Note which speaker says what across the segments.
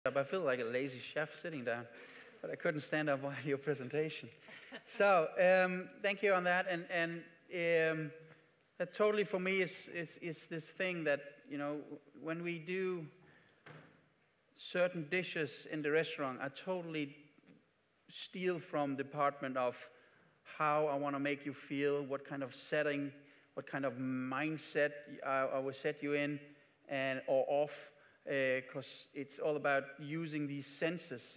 Speaker 1: up. I feel like a lazy chef sitting down, but I couldn't stand up while your presentation. So thank you on that. And that totally for me is this thing that, you know, when we do certain dishes in the restaurant, I totally steal from the department of how I want to make you feel, what kind of setting, what kind of mindset I will set you in or off, because it's all about using these senses.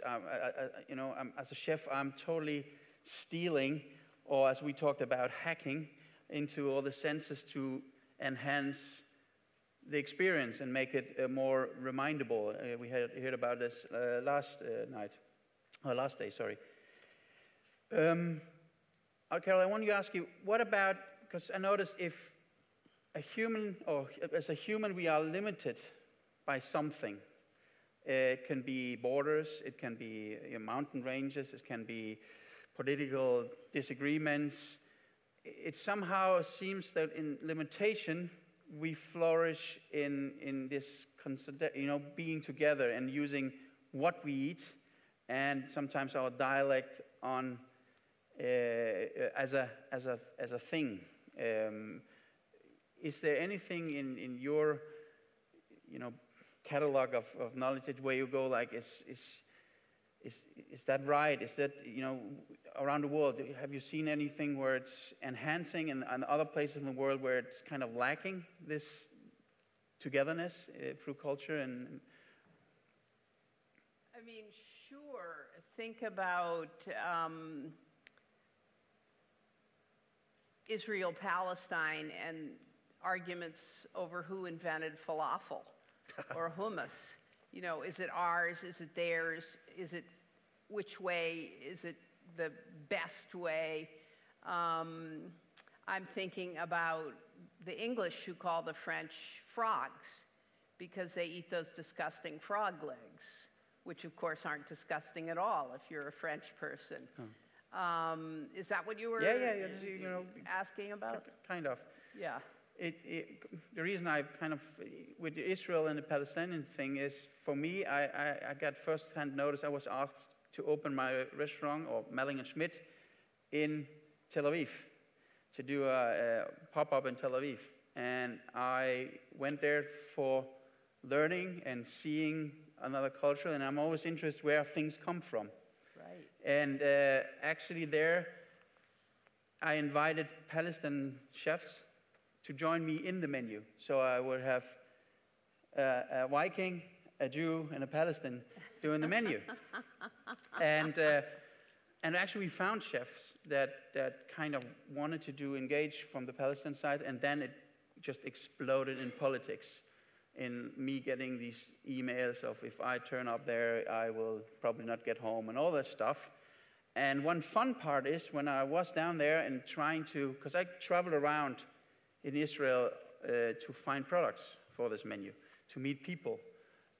Speaker 1: You know, as a chef, I'm totally stealing, or as we talked about, hacking into all the senses to enhance the experience and make it more remindable. We had heard about this last day, sorry. Carole, I want to ask you, what about, because I noticed if a human, or as a human, we are limited by something. It can be borders, it can be mountain ranges, it can be political disagreements. It somehow seems that in limitation, we flourish in this, you know, being together and using what we eat and sometimes our dialect on as a thing. Is there anything in your, you know, catalog of knowledge where you go like, is that right? Is that, you know, around the world, have you seen anything where it's enhancing and other places in the world where it's kind of lacking this togetherness through culture? And
Speaker 2: I mean, sure. Think about Israel-Palestine and arguments over who invented falafel or hummus. You know, is it ours? Is it theirs? Is it which way? Is it the best way? I'm thinking about the English who call the French frogs because they eat those disgusting frog legs, which of course aren't disgusting at all if you're a French person. Is that what you were
Speaker 1: you know,
Speaker 2: asking about?
Speaker 1: Kind of.
Speaker 2: Yeah.
Speaker 1: The reason I kind of, with Israel and the Palestinian thing is, for me, I got first-hand notice. I was asked to open my restaurant, or Schmidt, in Tel Aviv, to do a pop-up in Tel Aviv. And I went there for learning and seeing another culture, and I'm always interested where things come from.
Speaker 2: Right.
Speaker 1: And actually there, I invited Palestinian chefs to join me in the menu. So I would have a Viking, a Jew, and a Palestinian doing the menu. And actually we found chefs that kind of wanted to engage from the Palestinian side, and then it just exploded in politics, in me getting these emails of, if I turn up there, I will probably not get home, and all that stuff. And one fun part is when I was down there and trying to, because I traveled around in Israel to find products for this menu, to meet people.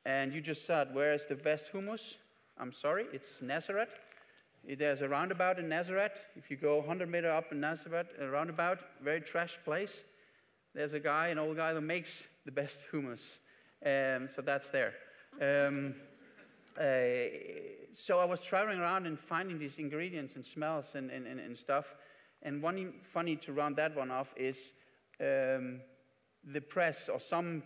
Speaker 1: And you just said, where is the best hummus? I'm sorry, it's Nazareth. There's a roundabout in Nazareth. If you go 100 meters up in Nazareth, a roundabout, very trash place, there's a guy, an old guy, who makes the best hummus. So that's there. So I was traveling around and finding these ingredients and smells and stuff. And one funny to round that one off is the press, or some,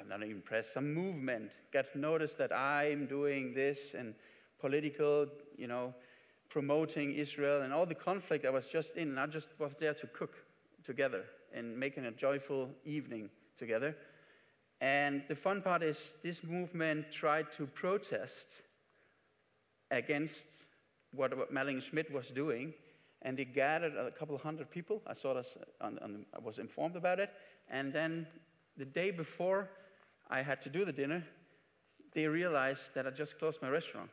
Speaker 1: not even press, some movement got noticed that I'm doing this, and political, you know, promoting Israel and all the conflict I was just in, and I just was there to cook together and making a joyful evening together. And the fun part is this movement tried to protest against what Schmidt was doing, and they gathered a couple of hundred people. I saw this, I was informed about it. And then the day before I had to do the dinner, they realized that I just closed my restaurant.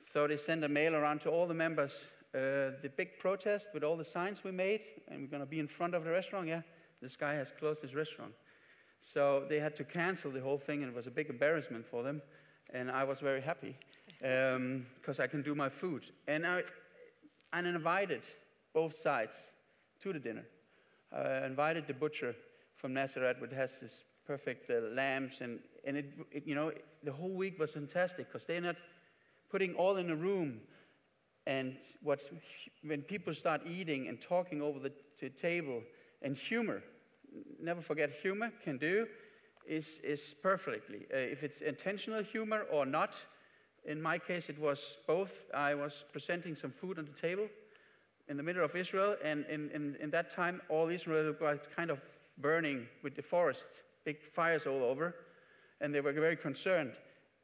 Speaker 1: So they sent a mail around to all the members, the big protest with all the signs we made, and we're going to be in front of the restaurant. Yeah, this guy has closed his restaurant. So they had to cancel the whole thing, and it was a big embarrassment for them. And I was very happy because I can do my food. And I invited both sides to the dinner. I invited the butcher from Nazareth, which has this perfect lamps, and you know, the whole week was fantastic because they're not putting all in a room. And when people start eating and talking over the table, and humor, never forget humor can do, is perfectly. If it's intentional humor or not, in my case it was both. I was presenting some food on the table in the middle of Israel, and in that time all Israel was kind of burning with the forest, big fires all over, and they were very concerned.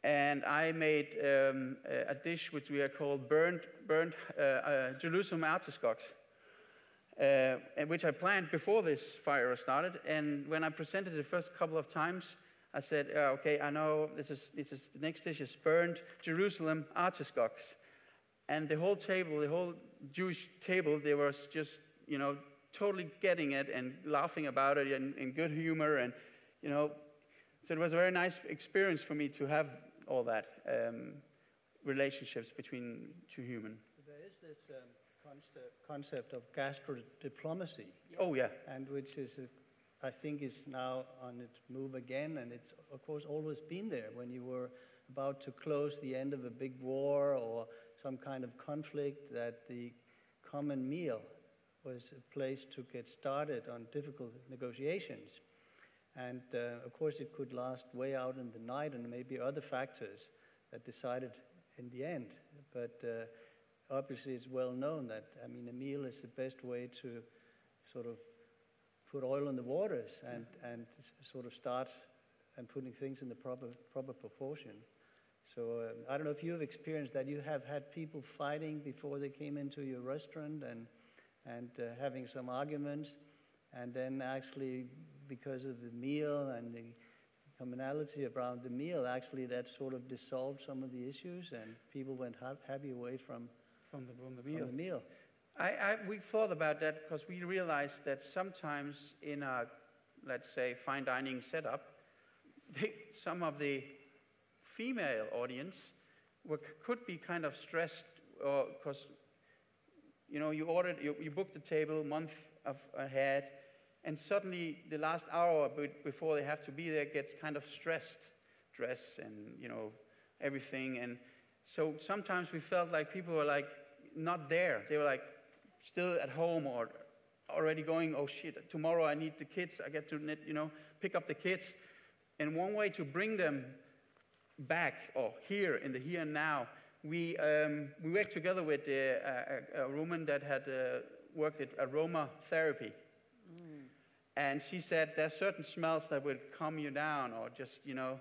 Speaker 1: And I made a dish which we are called burnt Jerusalem artichokes, and which I planned before this fire started. And when I presented it the first couple of times, I said, "Okay, I know this is the next dish is burnt Jerusalem artichokes." And the whole table, the whole Jewish table, they were just, you know, totally getting it and laughing about it in good humor, and you know, so it was a very nice experience for me to have all that relationships between two humans.
Speaker 3: There is this concept of gastro-diplomacy.
Speaker 1: Oh, yeah.
Speaker 3: And which is, I think, is now on its move again, and it's, of course, always been there. When you were about to close the end of a big war or some kind of conflict, that the common meal was a place to get started on difficult negotiations. And of course it could last way out in the night, and maybe other factors that decided in the end. But obviously it's well known that, I mean, a meal is the best way to sort of put oil in the waters and sort of start and putting things in the proper proportion. So I don't know if you've experienced that. You have had people fighting before they came into your restaurant and having some arguments, and then actually, because of the meal and the commonality around the meal, actually that sort of dissolved some of the issues, and people went happy away from the meal.
Speaker 1: We thought about that because we realized that sometimes in a, let's say, fine dining setup, some of the female audience could be kind of stressed, because you know, you booked the table a month ahead, and suddenly the last hour before they have to be there gets kind of stressed, dress and, you know, everything. And so sometimes we felt like people were like not there. They were like still at home or already going, oh shit, tomorrow I need the kids. I get to, you know, pick up the kids. And one way to bring them back, or here in the here and now, we worked together with a woman that had worked at aromatherapy. And she said there's certain smells that will calm you down, or just, you know.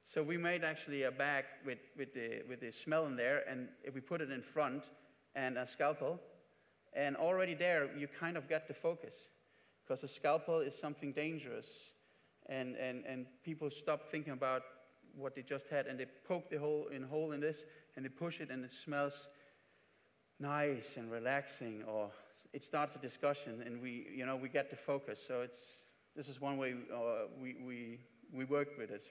Speaker 1: So we made actually a bag with the smell in there, and we put it in front, and a scalpel. And already there, you kind of get the focus, because a scalpel is something dangerous. And people stop thinking about what they just had, and they poke the hole in this, and they push it, and it smells nice and relaxing, or it starts a discussion, and we get the focus. So this is one way we work with it.